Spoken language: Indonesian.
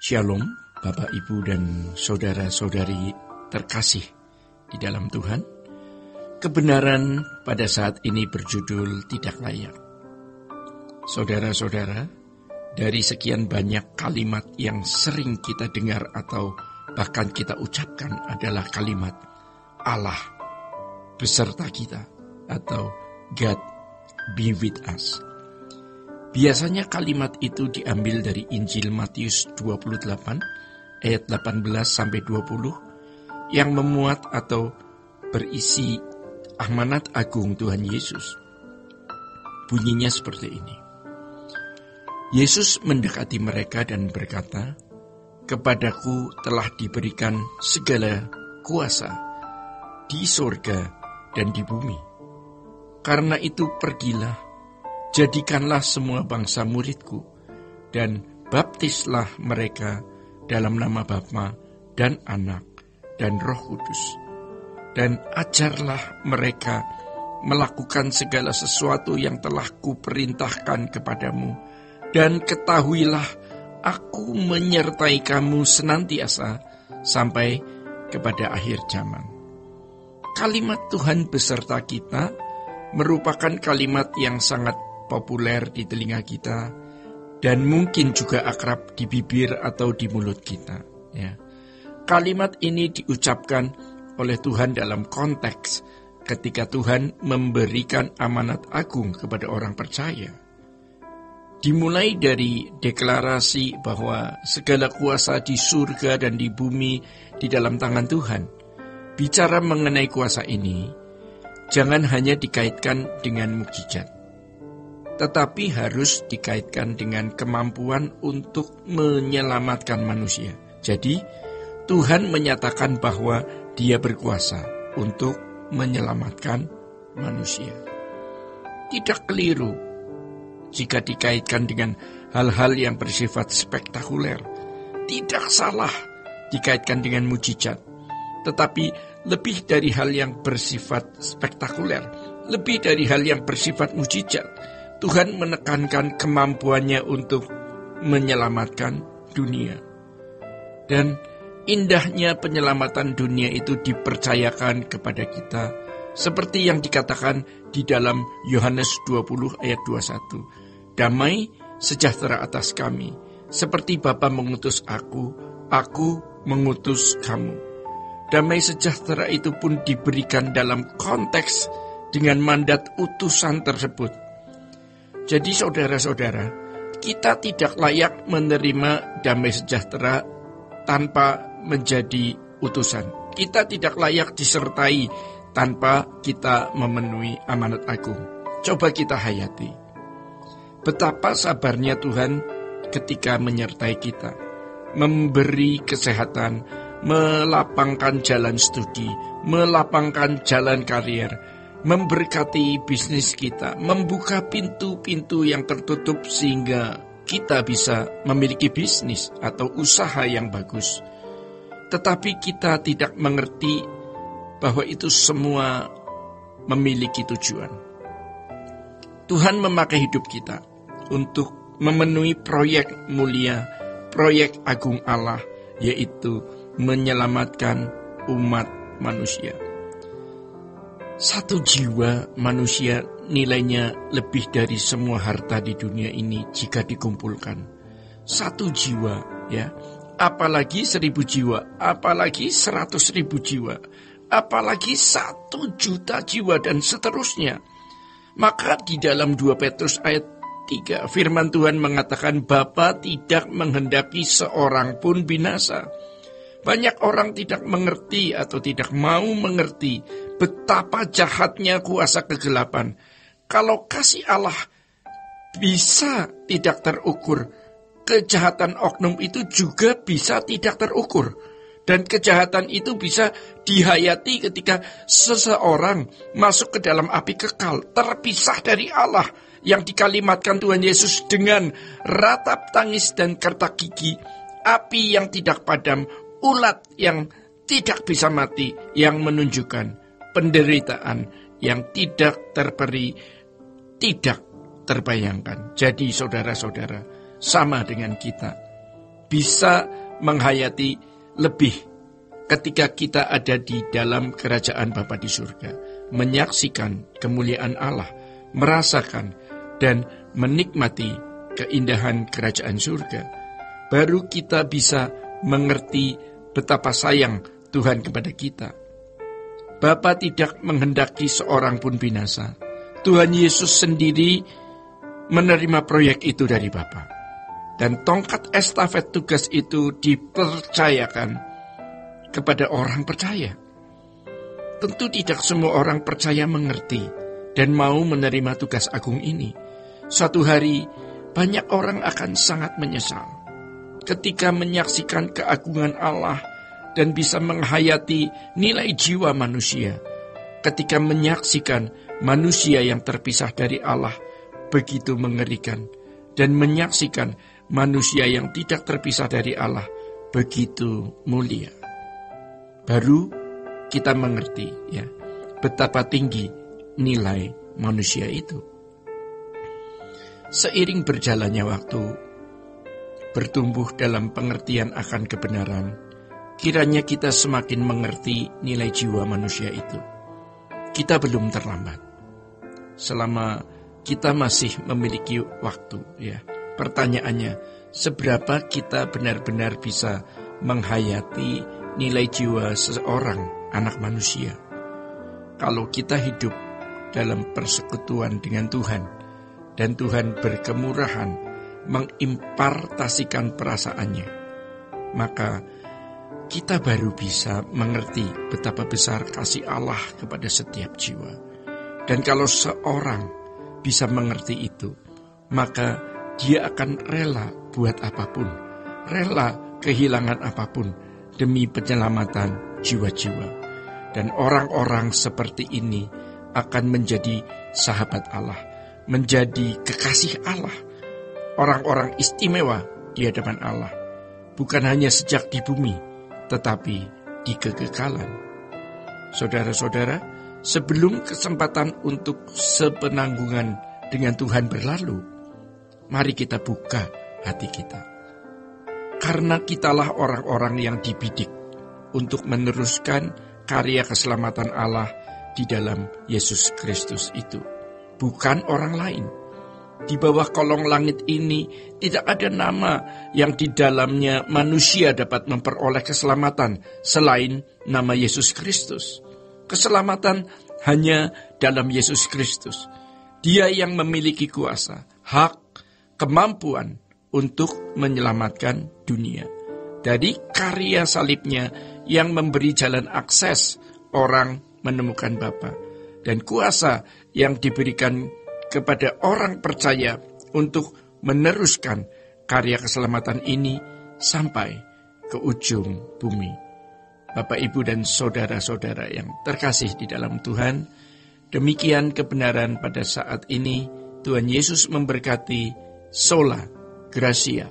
Shalom, Bapak, Ibu, dan saudara-saudari terkasih di dalam Tuhan. Kebenaran pada saat ini berjudul tidak layak. Saudara-saudara, dari sekian banyak kalimat yang sering kita dengar atau bahkan kita ucapkan adalah kalimat Allah beserta kita atau God be with us. Biasanya kalimat itu diambil dari Injil Matius 28 ayat 18 sampai 20 yang memuat atau berisi amanat agung Tuhan Yesus. Bunyinya seperti ini. Yesus mendekati mereka dan berkata, "Kepadaku telah diberikan segala kuasa di sorga dan di bumi. Karena itu pergilah, jadikanlah semua bangsa muridku, dan baptislah mereka dalam nama Bapa dan Anak dan Roh Kudus. Dan ajarlah mereka melakukan segala sesuatu yang telah kuperintahkan kepadamu. Dan ketahuilah, aku menyertai kamu senantiasa sampai kepada akhir zaman." Kalimat Tuhan beserta kita merupakan kalimat yang sangat populer di telinga kita dan mungkin juga akrab di bibir atau di mulut kita. Ya. Kalimat ini diucapkan oleh Tuhan dalam konteks ketika Tuhan memberikan amanat agung kepada orang percaya. Dimulai dari deklarasi bahwa segala kuasa di surga dan di bumi di dalam tangan Tuhan. Bicara mengenai kuasa ini, jangan hanya dikaitkan dengan mukjizat, tetapi harus dikaitkan dengan kemampuan untuk menyelamatkan manusia. Jadi, Tuhan menyatakan bahwa Dia berkuasa untuk menyelamatkan manusia. Tidak keliru jika dikaitkan dengan hal-hal yang bersifat spektakuler. Tidak salah dikaitkan dengan mukjizat, tetapi lebih dari hal yang bersifat spektakuler, lebih dari hal yang bersifat mukjizat, Tuhan menekankan kemampuannya untuk menyelamatkan dunia. Dan indahnya penyelamatan dunia itu dipercayakan kepada kita, seperti yang dikatakan di dalam Yohanes 20 ayat 21. "Damai sejahtera atas kami, seperti Bapa mengutus aku mengutus kamu." Damai sejahtera itu pun diberikan dalam konteks dengan mandat utusan tersebut. Jadi saudara-saudara, kita tidak layak menerima damai sejahtera tanpa menjadi utusan. Kita tidak layak disertai tanpa kita memenuhi amanat agung. Coba kita hayati. Betapa sabarnya Tuhan ketika menyertai kita, memberi kesehatan, melapangkan jalan studi, melapangkan jalan karir, memberkati bisnis kita, membuka pintu-pintu yang tertutup sehingga kita bisa memiliki bisnis atau usaha yang bagus. Tetapi kita tidak mengerti bahwa itu semua memiliki tujuan. Tuhan memakai hidup kita untuk memenuhi proyek mulia, proyek agung Allah, yaitu menyelamatkan umat manusia. Satu jiwa manusia nilainya lebih dari semua harta di dunia ini jika dikumpulkan. Satu jiwa, ya, apalagi 1000 jiwa, apalagi 100.000 jiwa, apalagi 1 juta jiwa dan seterusnya. Maka di dalam 2 Petrus ayat 3 firman Tuhan mengatakan, "Bapa tidak menghendaki seorang pun binasa." Banyak orang tidak mengerti atau tidak mau mengerti betapa jahatnya kuasa kegelapan. Kalau kasih Allah bisa tidak terukur, kejahatan oknum itu juga bisa tidak terukur. Dan kejahatan itu bisa dihayati ketika seseorang masuk ke dalam api kekal, terpisah dari Allah, yang dikalimatkan Tuhan Yesus dengan ratap tangis dan kertak gigi, api yang tidak padam, ulat yang tidak bisa mati, yang menunjukkan penderitaan yang tidak terperi, tidak terbayangkan. Jadi saudara-saudara, sama dengan kita. bisa menghayati lebih ketika kita ada di dalam kerajaan Bapa di surga, menyaksikan kemuliaan Allah, merasakan dan menikmati keindahan kerajaan surga, baru kita bisa mengerti betapa sayang Tuhan kepada kita. Bapa tidak menghendaki seorang pun binasa. Tuhan Yesus sendiri menerima proyek itu dari Bapa. Dan tongkat estafet tugas itu dipercayakan kepada orang percaya. Tentu tidak semua orang percaya mengerti dan mau menerima tugas agung ini. Suatu hari banyak orang akan sangat menyesal ketika menyaksikan keagungan Allah dan bisa menghayati nilai jiwa manusia, ketika menyaksikan manusia yang terpisah dari Allah begitu mengerikan, dan menyaksikan manusia yang tidak terpisah dari Allah begitu mulia. Baru kita mengerti ya betapa tinggi nilai manusia itu. Seiring berjalannya waktu, bertumbuh dalam pengertian akan kebenaran, kiranya kita semakin mengerti nilai jiwa manusia itu. Kita belum terlambat. Selama kita masih memiliki waktu, ya. Pertanyaannya, seberapa kita benar-benar bisa menghayati nilai jiwa seseorang anak manusia? Kalau kita hidup dalam persekutuan dengan Tuhan, dan Tuhan berkemurahan mengimpartasikan perasaannya, maka kita baru bisa mengerti betapa besar kasih Allah kepada setiap jiwa. Dan kalau seorang bisa mengerti itu, maka dia akan rela buat apapun, rela kehilangan apapun demi penyelamatan jiwa-jiwa. Dan orang-orang seperti ini akan menjadi sahabat Allah, menjadi kekasih Allah, orang-orang istimewa di hadapan Allah, bukan hanya sejak di bumi, tetapi di kekekalan. Saudara-saudara, sebelum kesempatan untuk sepenanggungan dengan Tuhan berlalu, mari kita buka hati kita. Karena kitalah orang-orang yang dibidik untuk meneruskan karya keselamatan Allah di dalam Yesus Kristus itu, bukan orang lain. Di bawah kolong langit ini tidak ada nama yang di dalamnya manusia dapat memperoleh keselamatan selain nama Yesus Kristus. Keselamatan hanya dalam Yesus Kristus. Dia yang memiliki kuasa, hak, kemampuan untuk menyelamatkan dunia. Dari karya salibnya yang memberi jalan akses orang menemukan Bapa, dan kuasa yang diberikan kepada orang percaya untuk meneruskan karya keselamatan ini sampai ke ujung bumi. Bapak, Ibu, dan saudara-saudara yang terkasih di dalam Tuhan, demikian kebenaran pada saat ini. Tuhan Yesus memberkati. Sola Gracia.